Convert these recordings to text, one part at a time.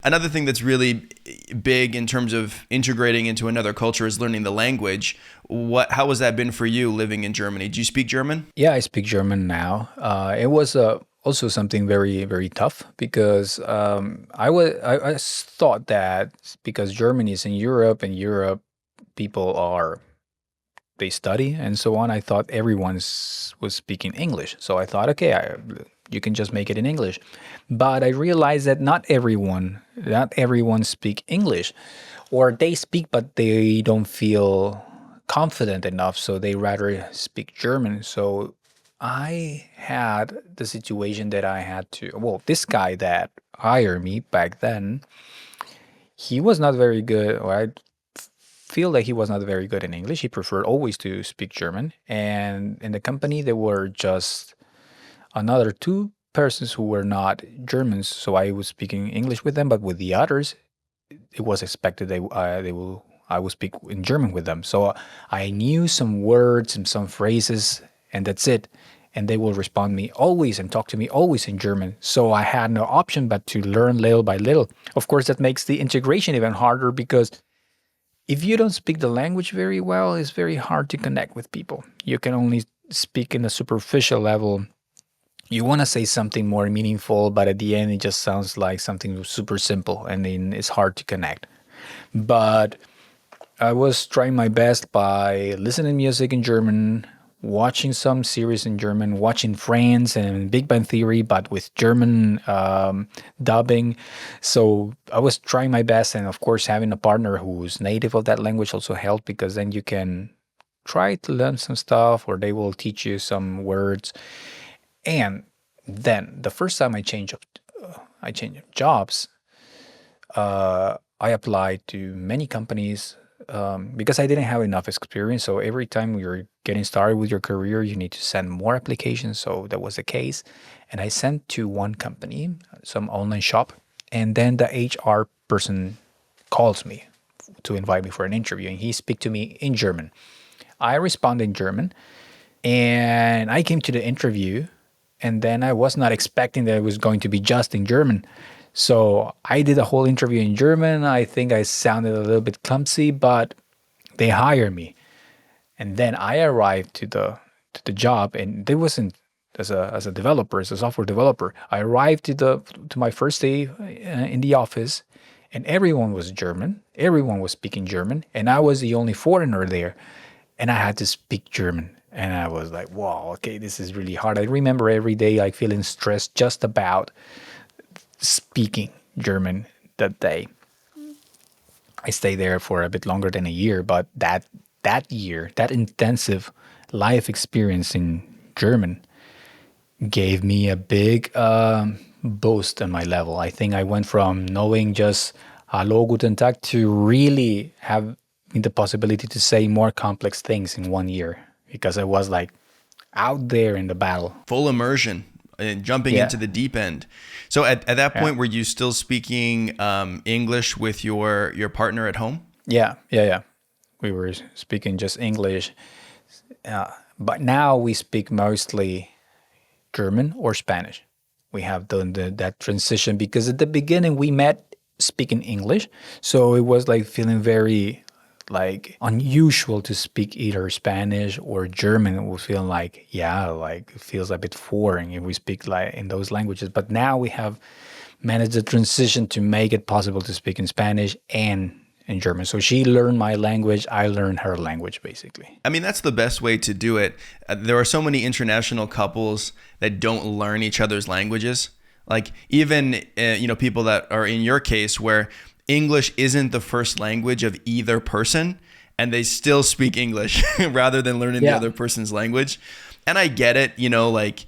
Another thing that's really big in terms of integrating into another culture is learning the language. How has that been for you living in Germany? Do you speak German? Yeah, I speak German now. It was also something very, very tough because I thought that because Germany is in Europe and Europe people are they study and so on. I thought was speaking English, so I thought, okay, you can just make it in English. But I realized that not everyone speak English, or they speak but they don't feel confident enough, so they rather speak German. So I had the situation that I had to. Well, this guy that hired me back then, he was not very good, or I feel like he was not very good in English. He preferred always to speak German. And in the company, there were just another two persons who were not Germans. So I was speaking English with them, but with the others, it was expected they will I will speak in German with them. So I knew some words and some phrases, and that's it. And they will respond me always and talk to me always in German. So I had no option but to learn little by little. Of course, that makes the integration even harder because if you don't speak the language very well, it's very hard to connect with people. You can only speak in a superficial level. You want to say something more meaningful, but at the end, it just sounds like something super simple, and then it's hard to connect. But I was trying my best by listening music in German, watching some series in German, watching Friends and Big Bang Theory, but with German dubbing. So I was trying my best, and of course, having a partner who's native of that language also helped because then you can try to learn some stuff, or they will teach you some words. And then the first time I changed jobs. I applied to many companies because I didn't have enough experience. So every time you're getting started with your career, you need to send more applications. So that was the case. And I sent to one company, some online shop, and then the HR person calls me to invite me for an interview, and he speak to me in German. I respond in German, and I came to the interview, and then I was not expecting that it was going to be just in German. So I did a whole interview in German. I think I sounded a little bit clumsy, but they hired me. And then I arrived to the job, and they wasn't as a developer, as a software developer. I arrived to my first day in the office, and everyone was German. Everyone was speaking German, and I was the only foreigner there, and I had to speak German. And I was like, wow, okay, this is really hard. I remember every day like feeling stressed just about speaking German that day. I stayed there for a bit longer than a year, but that year, that intensive life experience in German gave me a big boost on my level. I think I went from knowing just Hallo, guten Tag to really have the possibility to say more complex things in 1 year because I was like out there in the battle. Full immersion and jumping Yeah, into the deep end. So at that yeah, point, were you still speaking English with your partner at home? yeah. We were speaking just English, but now we speak mostly German or Spanish. We have done that transition because at the beginning we met speaking English, so it was like feeling very like unusual to speak either Spanish or German. It was feeling like like it feels a bit foreign if we speak like in those languages. But now we have managed the transition to make it possible to speak in Spanish and in German. So she learned my language, I learned her language basically. I mean, that's the best way to do it. There are so many international couples that don't learn each other's languages. Like even people that are in your case where English isn't the first language of either person and they still speak English rather than learning the Yeah. other person's language. And I get it, like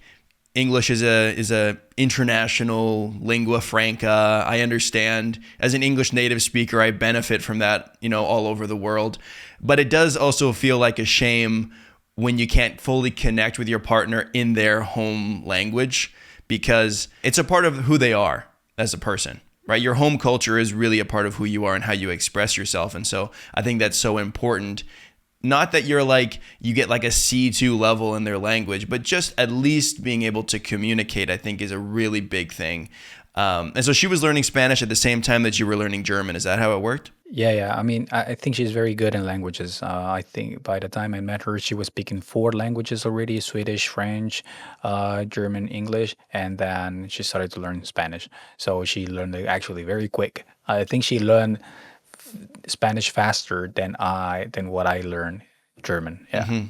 English is a international lingua franca. I understand as an English native speaker, I benefit from that, all over the world. But it does also feel like a shame when you can't fully connect with your partner in their home language because it's a part of who they are as a person, right? Your home culture is really a part of who you are and how you express yourself. And so I think that's so important. Not that you get like a C2 level in their language, but just at least being able to communicate, I think is a really big thing. And so she was learning Spanish at the same time that you were learning German. Is that how it worked? Yeah, yeah. I mean, I think she's very good in languages. I think by the time I met her, she was speaking four languages already: Swedish, French, German, English, and then she started to learn Spanish. So she learned it actually very quick. I think she learned Spanish faster than what I learned German. Yeah,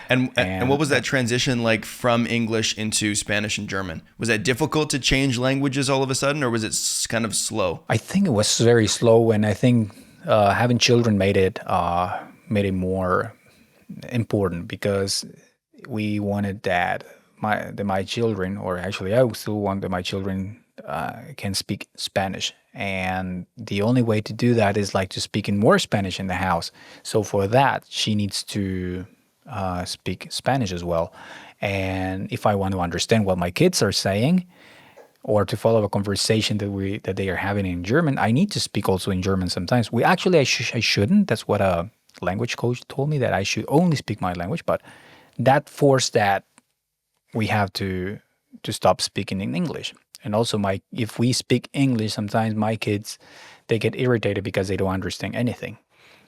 And what and was that transition like from English into Spanish and German? Was that difficult to change languages all of a sudden, or was it kind of slow? I think it was very slow, and I think having children made it more important because we wanted that my children, or actually I still want that my children can speak Spanish, and the only way to do that is like to speak in more Spanish in the house. So for that, she needs to speak Spanish as well. And if I want to understand what my kids are saying, or to follow a conversation that they are having in German, I need to speak also in German sometimes. We actually I shouldn't. That's what a language coach told me, that I should only speak my language, but that forced that we have to stop speaking in English. And also my if we speak English, sometimes my kids they get irritated because they don't understand anything.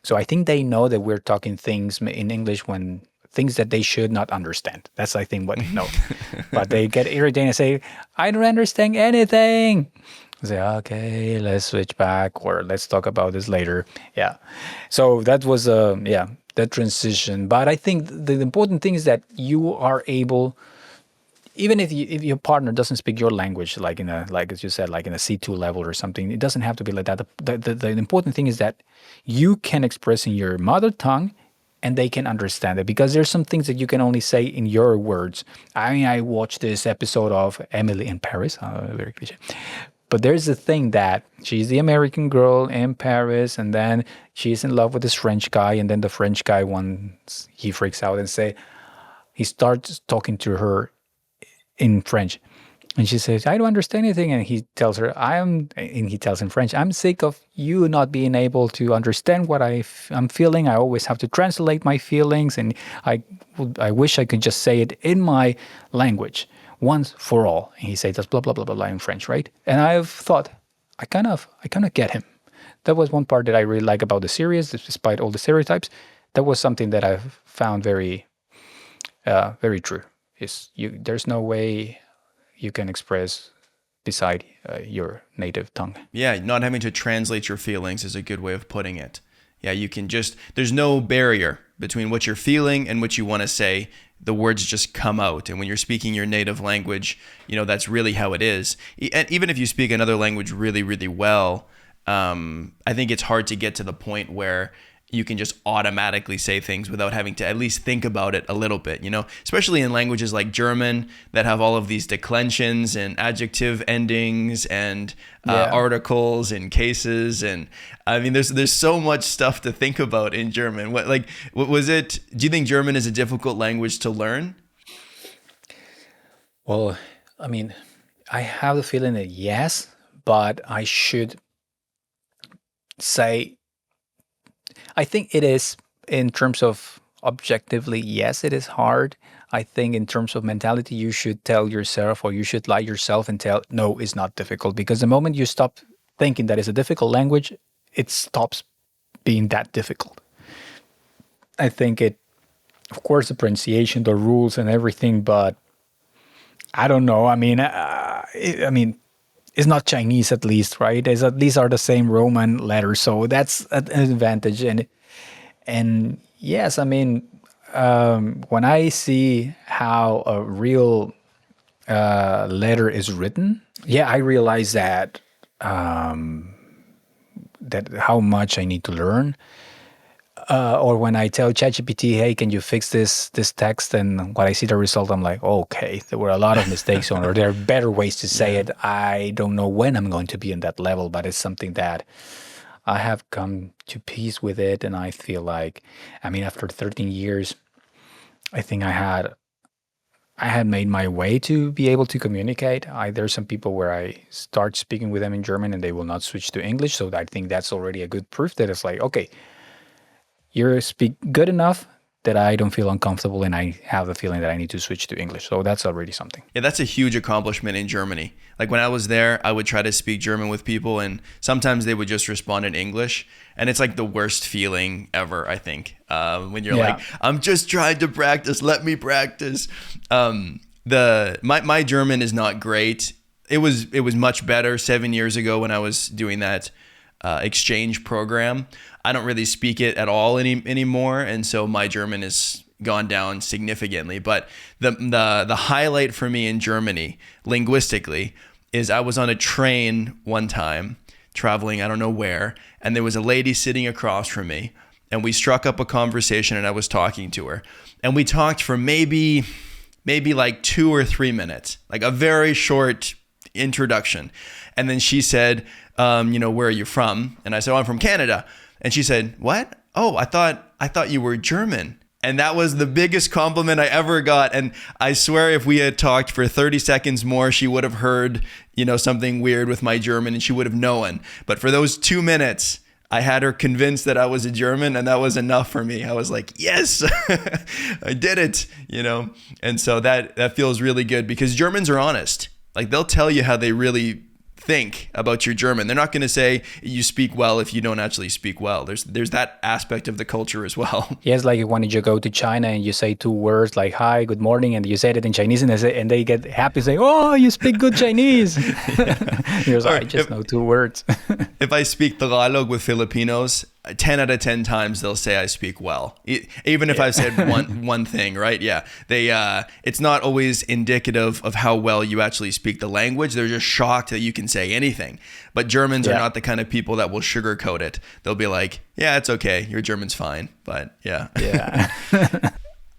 So I think they know that we're talking things in English when things that they should not understand. That's I think what they know. But they get irritated and say, "I don't understand anything." I say, "Okay, let's switch back or let's talk about this later." Yeah. So that was that transition. But I think the important thing is that you are able, even if your partner doesn't speak your language, like in a like as you said, like in a C2 level or something, it doesn't have to be like that. The important thing is that you can express in your mother tongue and they can understand it, because there's some things that you can only say in your words. I mean, I watched this episode of Emily in Paris, very cliche. But there's the thing that she's the American girl in Paris, and then she's in love with this French guy, and then the French guy, once he freaks out and he starts talking to her in French. And she says, "I don't understand anything." And he tells her, and he tells in French, "I'm sick of you not being able to understand what I'm feeling. I always have to translate my feelings. And I wish I could just say it in my language once for all." And he says, "That's blah, blah, blah, blah, blah in French, right?" And I've thought, I kind of get him. That was one part that I really like about the series, despite all the stereotypes. That was something that I've found very true. There's no way you can express beside your native tongue. Yeah, not having to translate your feelings is a good way of putting it. Yeah, you can just, there's no barrier between what you're feeling and what you want to say. The words just come out. And when you're speaking your native language, that's really how it is. And even if you speak another language really, really well, I think it's hard to get to the point where you can just automatically say things without having to at least think about it a little bit, especially in languages like German that have all of these declensions and adjective endings and articles and cases. And I mean, there's so much stuff to think about in German. What was it? Do you think German is a difficult language to learn? Well, I mean, I have the feeling that yes, but I should say, I think it is, in terms of objectively, yes, it is hard. I think in terms of mentality, you should tell yourself, or you should lie yourself and tell, no, it's not difficult. Because the moment you stop thinking that it's a difficult language, it stops being that difficult. I think of course, the pronunciation, the rules and everything, but I don't know. I mean, it's not Chinese, at least, right? These are the same Roman letters, so that's an advantage. And yes, I mean, when I see how a real letter is written, yeah, I realize that how much I need to learn. Or when I tell ChatGPT, "Hey, can you fix this text?" And when I see the result, I'm like, okay, there were a lot of mistakes on, or there are better ways to say it. I don't know when I'm going to be in that level, but it's something that I have come to peace with it. And I feel like, I mean, after 13 years, I think I had made my way to be able to communicate. There's some people where I start speaking with them in German and they will not switch to English. So I think that's already a good proof that it's like, okay, you speak good enough that I don't feel uncomfortable and I have the feeling that I need to switch to English. So that's already something. Yeah, that's a huge accomplishment in Germany. Like when I was there, I would try to speak German with people and sometimes they would just respond in English. And it's like the worst feeling ever, I think, when you're like, I'm just trying to practice. Let me practice. My German is not great. It was much better 7 years ago when I was doing that exchange program. I don't really speak it at all anymore, and so my German has gone down significantly. But the highlight for me in Germany, linguistically, is I was on a train one time, traveling I don't know where, and there was a lady sitting across from me, and we struck up a conversation, and I was talking to her, and we talked for maybe like 2 or 3 minutes, like a very short introduction, and then she said, where are you from? And I said, I'm from Canada. And she said, what? Oh, I thought you were German. And that was the biggest compliment I ever got. And I swear if we had talked for 30 seconds more, she would have heard, something weird with my German and she would have known. But for those 2 minutes, I had her convinced that I was a German, and that was enough for me. I was like, yes, I did it, And so that feels really good because Germans are honest. Like they'll tell you how they really think about your German. They're not going to say you speak well if you don't actually speak well. There's that aspect of the culture as well. Yes, like when you go to China and you say 2 words like hi, good morning, and you say it in Chinese and they get happy saying, oh, you speak good Chinese. You're like, I just know 2 words. If I speak Tagalog with Filipinos, 10 out of 10 times they'll say I speak well, even if I've said one thing, right? Yeah, it's not always indicative of how well you actually speak the language. They're just shocked that you can say anything. But Germans are not the kind of people that will sugarcoat it. They'll be like, yeah, it's okay, your German's fine. But yeah.